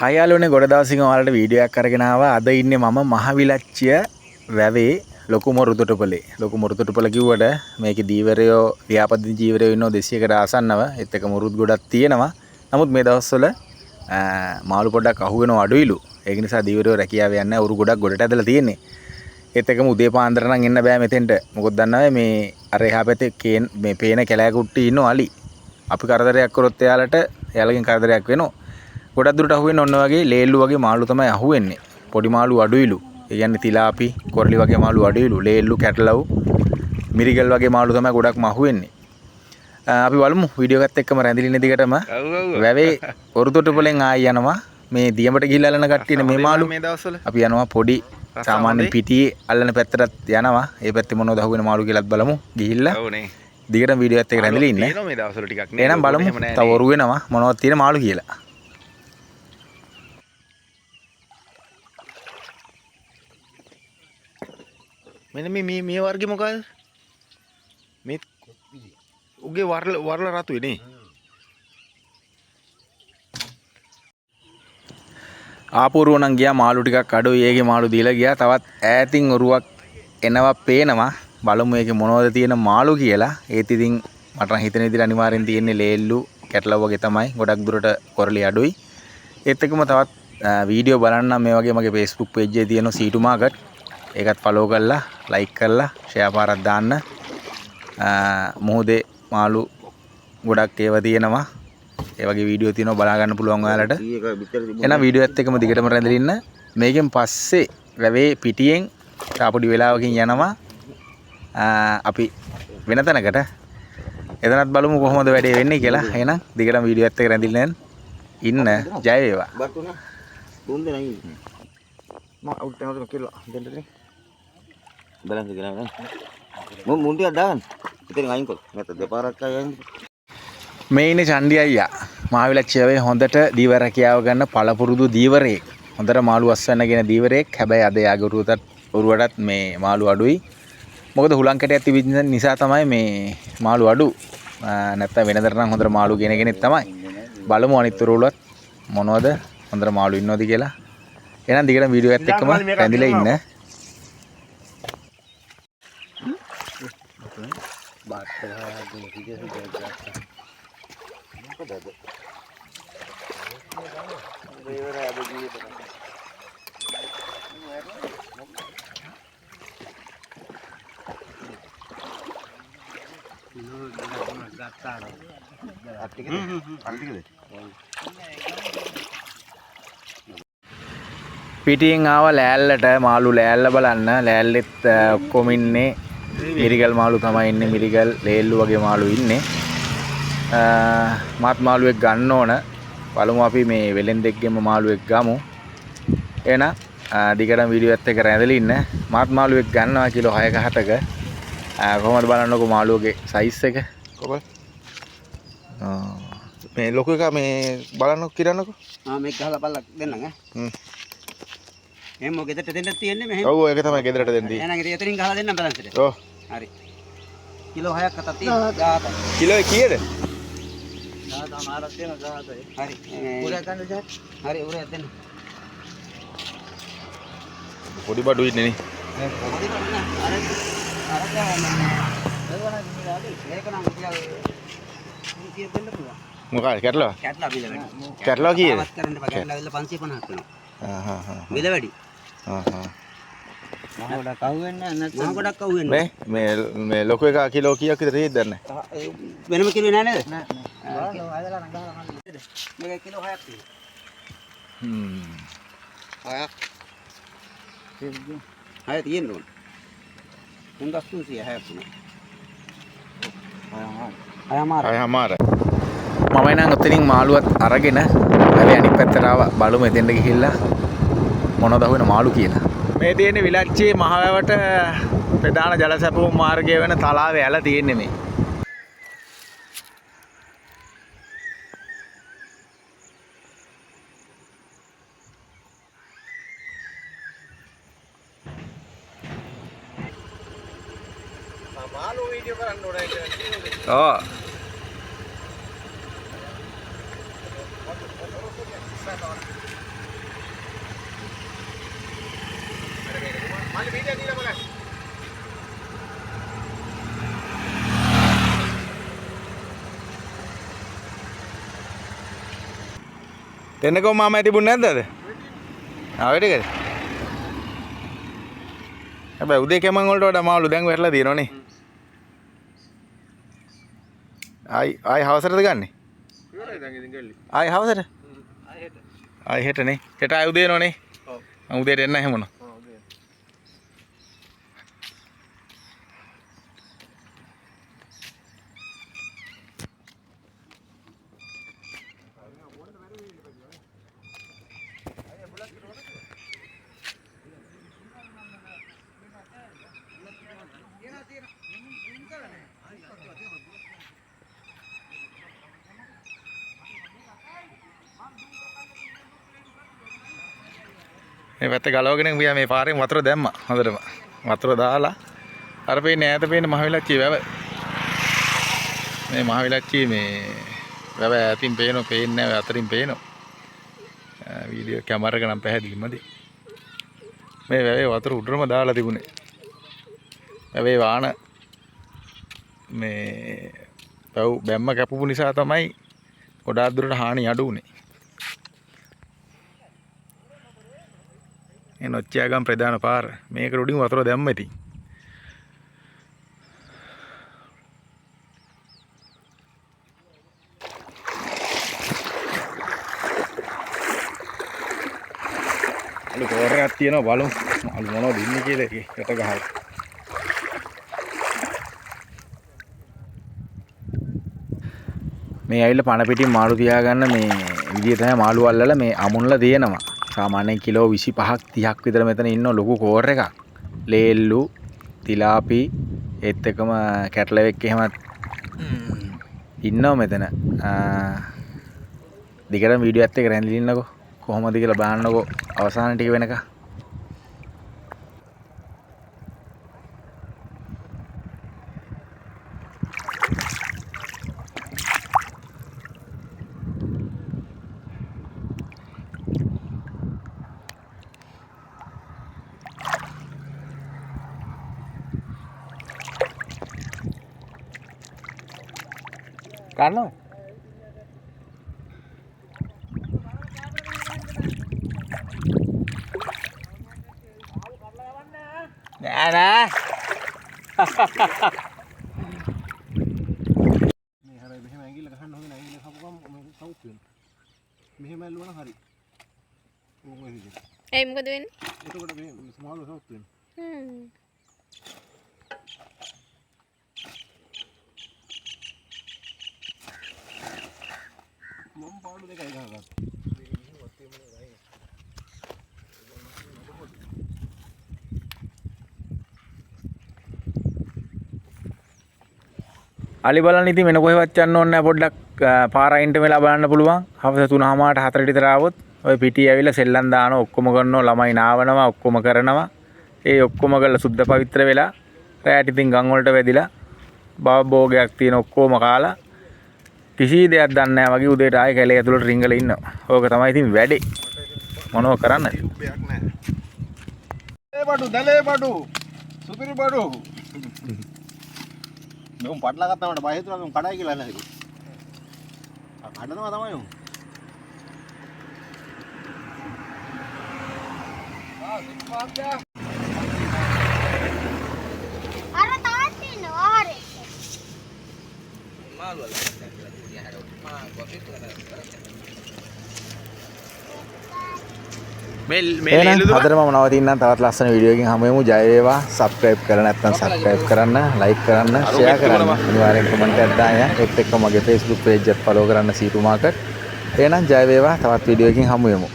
හයාලුනේ ගොඩ දවසින් ඔයාලට වීඩියෝ එකක් අරගෙන ආවා. අද ඉන්නේ මම මහවිලච්චිය වැවේ ලොකු මොරුතොටුපලේ. ලොකු මොරුතොටුපල කිව්වට මේකේ දීවරයෝ ව්‍යාපෘති ජීවරයෝ ඉන්නෝ 200කට ආසන්නව. ඒත් එක මොරුත් ගොඩක් තියෙනවා. නමුත් මේ දවස්වල මාළු පොඩ්ඩක් අහු වෙනව අඩුයිලු. ඒක නිසා දීවරයෝ රැකියාව යන්නේ උරු ගොඩක් ගොඩට ඇදලා තියෙන්නේ. ඒත් එකම උදේ පාන්දර නම් එන්න බෑ මෙතෙන්ට. මොකද දන්නවද මේ අර එහා පැත්තේ මේ පේන කැලෑ කුට්ටි ඉන්නෝ අලි. අපි කරදරයක් කරොත් එයාලගෙන් කරදරයක් වෙනවා. ගොඩක් දුරට අහුවෙන්නේ ඔන්න වගේ ලේල්ලු වගේ මාළු තමයි අහුවෙන්නේ. පොඩි මාළු අඩුයිලු. ඒ කියන්නේ තිලාපි, කොරලි වගේ මාළු අඩුයිලු. ලේල්ලු, කැටලව්, මිරිගල් වගේ මාළු තමයි ගොඩක්ම අහුවෙන්නේ. අපි බලමු වීඩියෝ එකත් එක්කම රැඳිලින දිගටම වැවේ ඔරුතොටුපලෙන් ආයි යනවා. මේ දියඹට ගිහිල්ලා අල්ලන කට්ටියනේ මේ මාළු. අපි යනවා පොඩි සාමාන්‍ය පිටියේ අල්ලන පැත්තටත් යනවා. ඒ පැත්තේ මොනවද අහුවෙන මාළු කියලාත් බලමු. ගිහිල්ලා දිගටම වීඩියෝ එකත් එක්ක රැඳිලා ඉන්න. එහෙනම් බලමු තව ඔරු වෙනවා මොනවද තියෙන මාළු කියලා. මෙන්න මේ වර්ගෙ මොකද? මේ උගේ වර්ල රතුයි නේ. ආපුරුව නම් ගියා මාළු ටිකක් අඩුයි. ඒකේ මාළු දීලා ගියා. තවත් ඈතින් ඔරුවක් එනවා පේනවා. බලමු ඒකේ මොනවද තියෙන මාළු කියලා. ඒත් ඉතින් මට නම් හිතෙන විදිහට අනිවාර්යෙන් තියෙන්නේ ලේල්ලු, කැටලව් වගේ තමයි. ගොඩක් දුරට කොරලි අඩුයි. ඒත් එක්කම තවත් වීඩියෝ බලන්න මේ වගේ මගේ Facebook page එකේ තියෙන සීටු මාකට් ඒකත් ෆලෝ කරලා ලයික් කරලා ෂෙයා පාරක් දාන්න. මොහොතේ මාළු ගොඩක් ඒවා තියෙනවා. ඒ වගේ වීඩියෝ තියෙනවා බලා ගන්න පුළුවන් ඔයාලට. එහෙනම් වීඩියෝ එකත් එක්කම දිගටම රැඳලා ඉන්න. මේකෙන් පස්සේ වැවේ පිටියෙන් තාපොඩි වෙලාවකින් යනවා අපි වෙන තැනකට. එතනත් බලමු කොහොමද වැඩේ වෙන්නේ කියලා. එහෙනම් දිගටම වීඩියෝ එකත් එක්ක රැඳිලා ඉන්න. ජය වේවා. Balance gila kan. Mundi ada kan. Kita ngain kok. Ngata deparak kayak මේ ඉන්නේ චණ්ඩි අයියා. මහවිලච්චියාවේ හොඳට දීවර රැකියාව ගන්න පළපුරුදු දීවරයෙක්. හොඳට මාළු අස්වැන්නගෙන දීවරයෙක්. හැබැයි අද යාගේ උරුවටත් මේ මාළු අඩුයි. මොකද හුලං කැටයක් තිබෙන නිසා තමයි මේ මාළු අඩු. නැත්තම් වෙනදට නම් හොඳට මාළු ගෙන කෙනෙක් තමයි. බලමු අනිත් උරුවලත් මොනවද හොඳට මාළු ඉන්නවද කියලා. එහෙනම් දිගටම වීඩියෝ එකත් එක්කම රැඳිලා ඉන්න. පිටියෙන් ආව ලෑල්ලට මාළු ලෑල්ල බලන්න. ලෑල්ලෙත් ඔක්කොම ඉන්නේ මිරිගල් මාළු තමයි ඉන්නේ. මිරිගල් ලේල්ලු වගේ මාළු ඉන්නේ. මාත් මාළුවෙක් ගන්න ඕන. බලමු අපි මේ වෙලෙන්දෙක්ගෙම මාළුවෙක් ගමු. එහෙනම් දිගටම වීඩියෝ එකත් එක්ක රැඳලා ඉන්න. මාත් මාළුවෙක් ගන්නවා කිලෝ 6ක 7ක. කොහොමද බලන්නකෝ මාළුවගේ සයිස් එක. කොහොමද? මේ ලොකු එක මේ බලන්න කිරන්නකෝ. මේක ගහලා බලලා දෙන්නම් ඈ. එහෙනම් මොකද ගෙදරට දෙන්න තියෙන්නේ මෙහෙම. ඔව් ඒක තමයි ගෙදරට දෙන්නේ. එහෙනම් ඉතින් එතනින් ගහලා දෙන්නම් බැලන්ස්ට. ඔව්. හරි. කිලෝ 6ක් අතක් තියෙනවා. 17. කිලෝ කීයද? 17 තියෙනවා 17. හරි. උරයක් ගන්න දෙයක්. හරි උරයක් දෙන්න. පොඩි බඩු ඉන්නේ නේ. පොඩි බඩු නේ. අර ගන්න. ඒක නම් කියලා කීයක් දෙන්න පුළුවන්. මොකක්ද කැටලව? කැටලා බිල වැඩි. කැටලව කීයද? වත් කරන්න බෑ. කැටලා බිල 550ක් වෙනවා. බිල වැඩි. මම ගොඩක් අහුවෙන්නේ නැත්නම් මම ගොඩක් අහුවෙන්නේ. මේ ලොකු එක කිලෝ කීයක් විතර තියෙද දන්නේ නැහැ. වෙනම කිලෝ නෑ නේද? නෑ. කිලෝ 6ක් නම් ගහලා මම. මේක කිලෝ 6ක් තියෙනවා. 6ක්. 6 තියෙන්න ඕන. 3300 6ක් වුණා. අයමාර මම නම් ඔතනින් මාළුවත් අරගෙන හැබැයි අනිත් පැත්තට ආවා. බලමු එතෙන්ට ගිහිල්ලා මොනවද අහුවෙන මාළු කියලා. මේ තියෙන්නේ විලච්චියේ මහවැවට ප්‍රධාන ජල සැපුම් මාර්ගය වෙන තලාවේ ඇල තියෙන්නේ මේ. මාළු වීඩියෝ කරන්න ඕනේ කියලා. එන්නකෝ මාමා තිබුණේ නැද්ද අද? ආවෙද ඒකද? හැබැයි උදේ කැමන් වලට වඩා මාළු දැන් වැටලා තියෙනවනේ. ආයි හවසටද ගන්නෙ? ඉවරයි දැන් ඉතින් ගෙල්ලි. ආයි හවසට? ආයි හෙටනේ. හෙට ආයි උදේ එනවනේ. ඔව්. මම උදේට එන්න එහෙම මොනවා. ඔව් උදේ. මේ පැත්ත ගලවගෙන ගියා මේ පාරෙන් වතුර දැම්මා හොඳටම. වතුර දාලා අර පේන්නේ ඈත පේන මහවිලච්චිය වැව. මේ මහවිලච්චිය මේ වැව ඈතින් පේනවා පේන්නේ නැහැ අතරින් පේනවා. වීඩියෝ කැමරා එක නම් පැහැදිලිමදි. මේ වැවේ වතුර උඩරම දාලා තිබුණේ. වැවේ වාන මේ පැව් බැම්ම කැපපු නිසා තමයි ගොඩාක් දුරට හානි අඩු වුනේ. මේ නොච්චියාගම් ප්‍රධාන පාර මේක උඩින් වතුර දැම්ම ඉතින්. අලු කෝරයක් තියෙනවා බලමු. අලු මොනවද ඉන්නේ කියලා යට ගහලා. මේ ඇවිල්ලා පණ පිටින් මාළු තියාගන්න මේ විදිය තමයි මාළු අල්ලලා මේ අමුණලා තියෙනවා. සාමාන්‍යයෙන් කිලෝ 25ක් 30ක් විතර මෙතන ඉන්න ලොකු කෝර් එකක්. ලේල්ලු, තිලාපි, ඒත් එකම කැටලවෙක් එහෙමත් ඉන්නවා මෙතන. දිගටම වීඩියෝ එකත් එක්ක රැඳිලා ඉන්නකෝ. කොහොමද කියලා බලන්නකෝ අවසාන ටික වෙනකම්. Kano? Nah. මේ හරි මෙහෙම ඇඟිල්ල ගහන්න හොඳ නැහැ. ඇඟිල්ල කපුවම මේක සවුත් වෙනවා. මෙහෙම ඇල්ලුවා නම් හරි. ඕක ඔය විදිහට. ඒ මොකද වෙන්නේ? එතකොට මේ ස්මාල් සවුත් වෙනවා. මම පාඩු දෙකයි ගහගත්තා. අලි බලන්න ඉතින් වෙන කොහෙවත් යන්න ඕනේ නැහැ පොඩ්ඩක් පාරයින්ට වෙලා බලන්න පුළුවන්. හවස 3:00ට 4 විතර ආවොත් ඔය පිටිය ඇවිල්ලා සෙල්ලම් දානවා ඔක්කොම කරනවා ළමයි නාවනවා ඔක්කොම කරනවා. ඒ ඔක්කොම කරලා සුද්ධ පවිත්‍ර වෙලා රැයට ඉතින් ගම් වලට වැදිලා භෝගයක් තියෙන ඔක්කොම කාලා කිසි දෙයක් දන්නේ නැහැ වගේ උදේට ආයේ කැලේ ඇතුළට රිංගලා ඉන්නවා. ඕක තමයි ඉතින් වැඩේ. මොනව කරන්නද? උපයක් නැහැ. දලේ බඩු සුපිරි බඩු. මම පටලා ගත්තාම බය හිතුවා මම කඩයි කියලා නැහැ. කඩනවා තමයි උන්. අර තාත් ඉන්නවා ආරේ. මාළු වල කියලා හැරෝ. මා කොපිට එහෙනම් අදට මම නවතින්නම් තවත් ලස්සන වීඩියෝ එකකින් හමු වෙමු. ජය වේවා. සබ්ස්ක්‍රයිබ් කරලා නැත්නම් සබ්ස්ක්‍රයිබ් කරන්න, ලයික් කරන්න, ෂෙයා කරන්න. අනිවාර්යෙන් කමෙන්ට් එකක් දාන්න. ඒත් එක්ක මගේ Facebook page එක follow කරන්න සීතු මාකට්. එහෙනම් ජය වේවා. තවත් වීඩියෝ එකකින් හමු වෙමු.